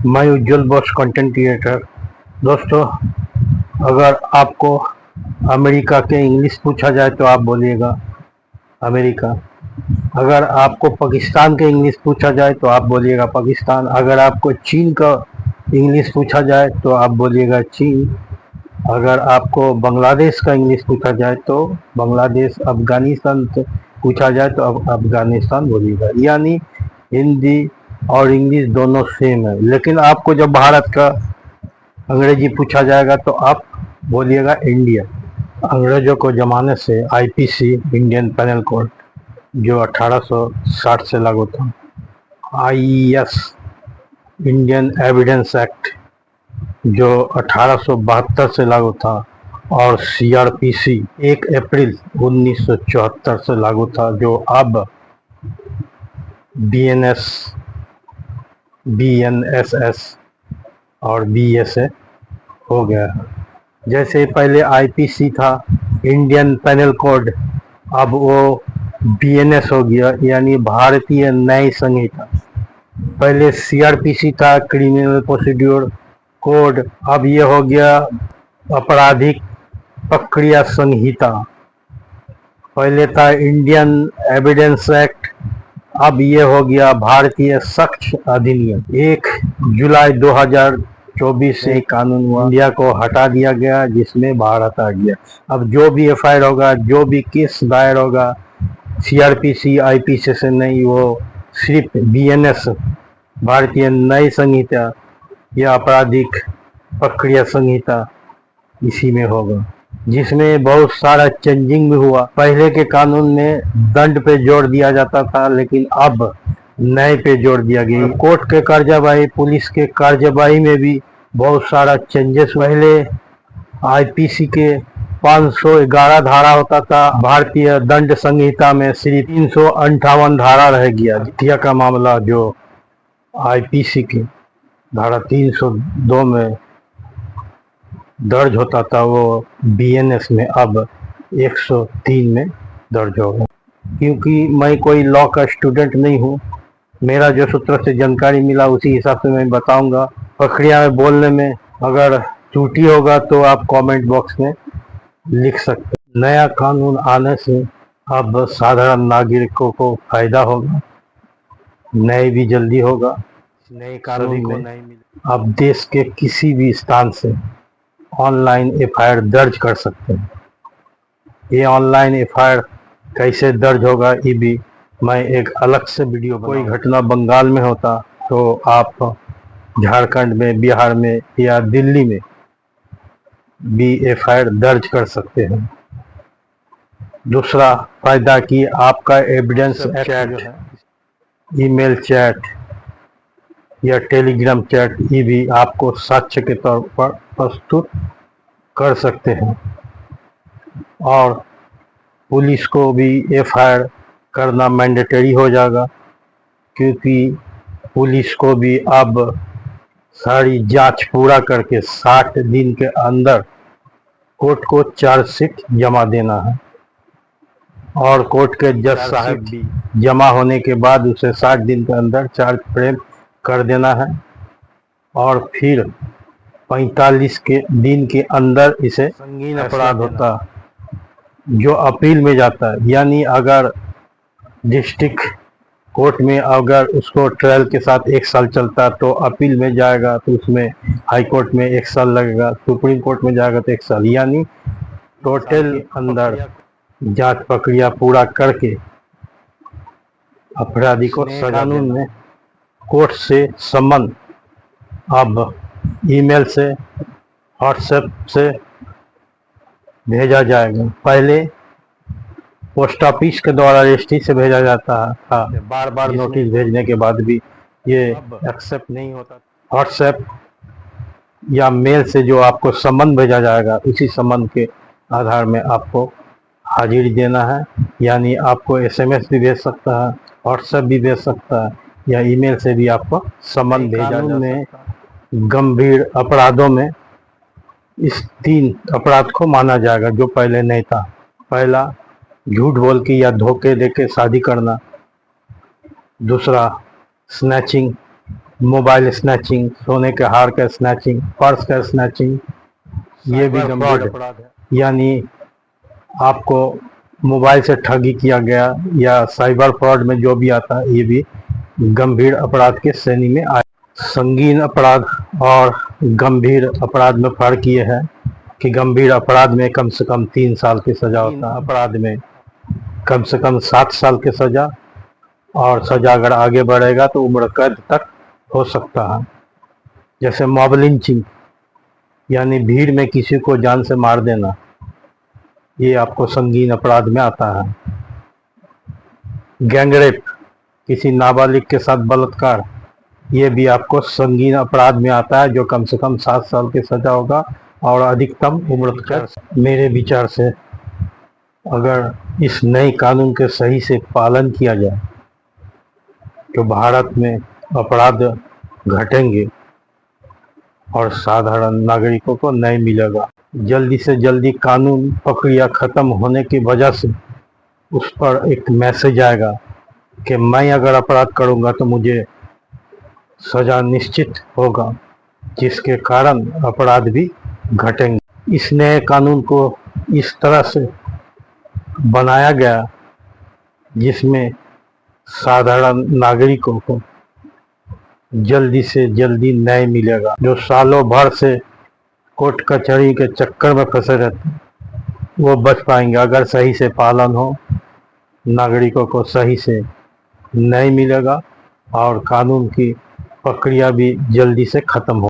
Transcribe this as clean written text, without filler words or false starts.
मैं उज्जवल boss content creator. दोस्तों, अगर आपको अमेरिका के इंग्लिश पूछा जाए तो आप बोलिएगा अमेरिका। अगर आपको पाकिस्तान के इंग्लिश पूछा जाए तो आप बोलिएगा पाकिस्तान। अगर आपको चीन का इंग्लिश पूछा जाए तो आप बोलिएगा चीन। अगर आपको बांग्लादेश का इंग्लिश पूछा जाए तो बांग्लादेश। अफगानिस्तान से पूछा जाए तो अब अफगानिस्तान बोलिएगा। यानी हिंदी और इंग्लिश दोनों सेम है, लेकिन आपको जब भारत का अंग्रेजी पूछा जाएगा तो आप बोलिएगा इंडिया। अंग्रेजों को जमाने से आईपीसी इंडियन पेनल कोड जो 1860 से लागू था, आईईएस इंडियन एविडेंस एक्ट जो 1872 से लागू था, और सीआरपीसी 1 अप्रैल 1974 से लागू था, जो अब बीएनएसएस और बीएसए हो गया है। जैसे पहले आईपीसी था इंडियन पेनल कोड, अब वो बीएनएस हो गया, यानी भारतीय न्याय संहिता। पहले सीआरपीसी था क्रिमिनल प्रोसीड्यूर कोड, अब ये हो गया आपराधिक प्रक्रिया संहिता। पहले था इंडियन एविडेंस एक्ट, अब ये हो गया भारतीय साक्ष्य अधिनियम। 1 जुलाई 2024 से कानून इंडिया को हटा दिया गया, जिसमें भारत आ गया। अब जो भी एफआईआर होगा, जो भी केस दायर होगा, सीआरपीसी आईपीसी से नहीं, वो सिर्फ बीएनएस भारतीय न्याय संहिता या आपराधिक प्रक्रिया संहिता इसी में होगा, जिसमें बहुत सारा चेंजिंग भी हुआ। पहले के कानून में दंड पे जोर दिया जाता था, लेकिन अब न्याय पे जोर दिया गया। कोर्ट के कार्यवाही, पुलिस के कार्यवाही में भी बहुत सारा चेंजेस। पहले आईपीसी के 511 धारा होता था, भारतीय दंड संहिता में सिर्फ 358 धारा रह गया। हत्या का मामला जो आईपीसी की धारा 302 में दर्ज होता था, वो बीएनएस में अब 103 में दर्ज होगा। क्योंकि मैं कोई लॉ का स्टूडेंट नहीं हूँ, मेरा जो सूत्र से जानकारी मिला उसी हिसाब से मैं बताऊंगा। प्रक्रिया में बोलने में अगर त्रुटि होगा तो आप कमेंट बॉक्स में लिख सकते हैं। नया कानून आने से अब साधारण नागरिकों को फायदा होगा, न्याय भी जल्दी होगा। नए कानून में अब देश के किसी भी स्थान से ऑनलाइन एफआईआर दर्ज कर सकते हैं। ये ऑनलाइन एफआईआर कैसे दर्ज होगा, ये भी मैं एक अलग से वीडियो कोई घटना बंगाल में होता तो आप झारखंड में, बिहार में या दिल्ली में भी एफआईआर दर्ज कर सकते हैं। दूसरा फायदा कि आपका एविडेंस चैट, ईमेल चैट या टेलीग्राम चैट, ये भी आपको साक्ष्य के तौर पर प्रस्तुत कर सकते हैं। और पुलिस को भी एफआईआर करना मैंडेटरी हो जाएगा, क्योंकि पुलिस को भी अब सारी जांच पूरा करके 60 दिन के अंदर कोर्ट को चार्जशीट जमा देना है, और कोर्ट के जज साहब भी जमा होने के बाद उसे 60 दिन के अंदर चार्ज फ्रेम कर देना है, और फिर 45 के दिन के अंदर इसे संगीन अपराध होता जो अपील में जाता है। यानी अगर डिस्ट्रिक्ट कोर्ट में अगर उसको ट्रायल के साथ 1 साल चलता तो अपील में जाएगा तो उसमें हाई कोर्ट में 1 साल लगेगा, सुप्रीम कोर्ट में जाएगा तो 1 साल। यानी टोटल अंदर जांच प्रक्रिया पूरा करके अपराधी को कानून में कोर्ट से सम्मन अब ईमेल से, व्हाट्सएप से भेजा जाएगा। पहले पोस्ट ऑफिस के द्वारा रजिस्ट्री से भेजा जाता था, बार बार नोटिस भेजने के बाद भी ये एक्सेप्ट नहीं होता। व्हाट्सएप या मेल से जो आपको सम्मन भेजा जाएगा, उसी सम्मन के आधार में आपको हाजिरी देना है। यानी आपको एसएमएस भी भेज सकता है, व्हाट्सएप भी भेज सकता है, या ईमेल से भी आपको सम्मन भेजा जा सकता है। गंभीर अपराधों में इस 3 अपराध को माना जाएगा जो पहले नहीं था। पहला, झूठ बोल के या धोखे दे के शादी करना। दूसरा, स्नैचिंग मोबाइल स्नैचिंग, सोने के हार का स्नैचिंग, पर्स का स्नैचिंग, ये भी गंभीर अपराध है। यानी आपको मोबाइल से ठगी किया गया या साइबर फ्रॉड में जो भी आता है, ये भी गंभीर अपराध के श्रेणी में आए। संगीन अपराध और गंभीर अपराध में फर्क ये है कि गंभीर अपराध में कम से कम 3 साल की सजा होता है, अपराध में कम से कम 7 साल की सजा, और सजा अगर आगे बढ़ेगा तो उम्र कैद तक हो सकता है। जैसे मॉब लिंचिंग, यानी भीड़ में किसी को जान से मार देना, ये आपको संगीन अपराध में आता है। गैंगरेप, किसी नाबालिग के साथ बलात्कार, ये भी आपको संगीन अपराध में आता है, जो कम से कम 7 साल की सजा होगा और अधिकतम उम्र कैद। मेरे विचार से अगर इस नए कानून के सही से पालन किया जाए तो भारत में अपराध घटेंगे और साधारण नागरिकों को न्याय मिलेगा। जल्दी से जल्दी कानून प्रक्रिया खत्म होने की वजह से उस पर एक मैसेज आएगा कि मैं अगर अपराध करूंगा तो मुझे सजा निश्चित होगा, जिसके कारण अपराध भी घटेंगे। इस नए कानून को इस तरह से बनाया गया जिसमें साधारण नागरिकों को जल्दी से जल्दी न्याय मिलेगा। जो सालों भर से कोर्ट कचहरी के चक्कर में फंसे रहते हैं, वो बच पाएंगे अगर सही से पालन हो, नागरिकों को सही से न्याय मिलेगा और कानून की प्रक्रिया भी जल्दी से खत्म हो।